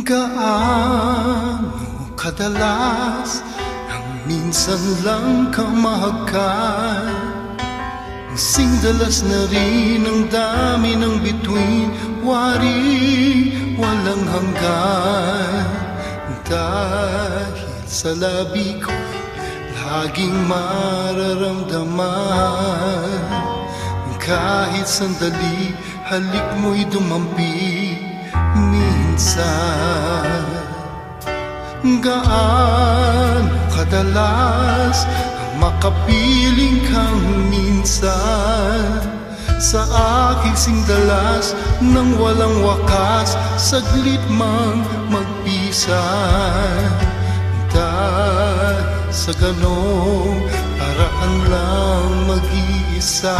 Gaano kadalas ang minsan lang ka mahagkan? Singdalas na rin ang dami ng bituin, wari walang hanggan. Dahil sa labi ko laging mararamdaman, kahit sandali halik mo'y dumampi minsan. Gaano kadalas ang makapiling kang minsan sa aking singdalas nang walang wakas, saglit mang magpisan. Dahil sa ganong paraan lang mag-iisa,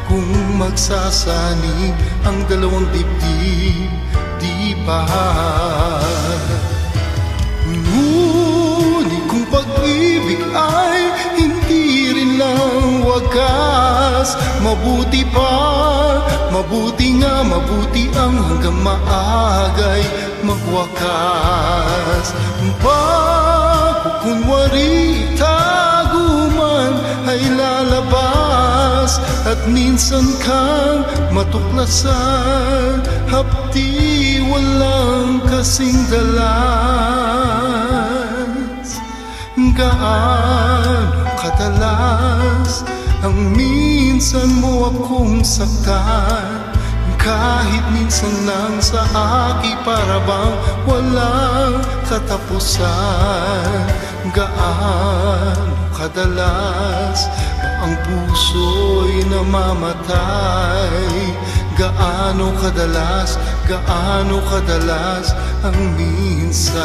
kung magsasanib ang dalawang dibdib, di ba? Ngunit kung pag-ibig ay hindi rin lang wagas, mabuti nga, mabuti ang hanggang maagay magwakas. Pagkukunwari itago man ay lalabas, at minsan kang matuklasan, hapdi walang kasing dalas. Gaano kadalas ang minsan mo akong saktan, kahit minsan lang sa akin para bang walang katapusan. Gaano kadalas ang puso'y namamatay, gaano kadalas ang minsan.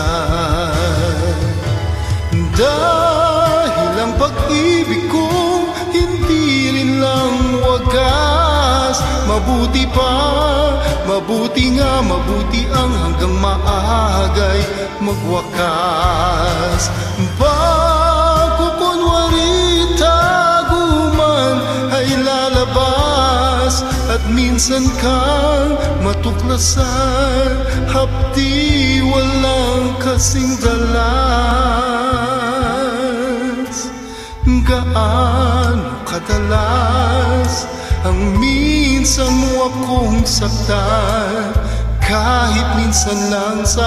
Dahil ang pag-ibig ko hindi rin lang wagas, mabuti nga, mabuti ang hanggang maagay magwakas. Pagkukunwari itago man ay lalabas, at minsan kang matuklasan, hapdi walang kasing dalas. Gaano kadalas ang minsan mo akong saktan, kahit minsan lang sa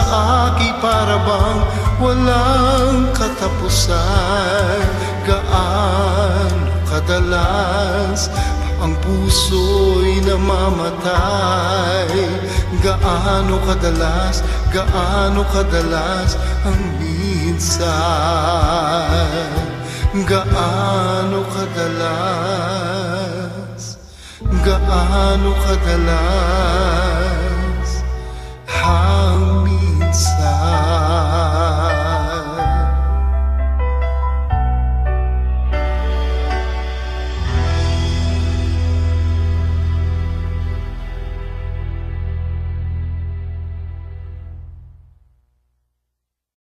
akin para bang walang katapusan. Gaano kadalas ang puso'y namamatay, gaano kadalas ang minsan. Gaano kadalas hanggang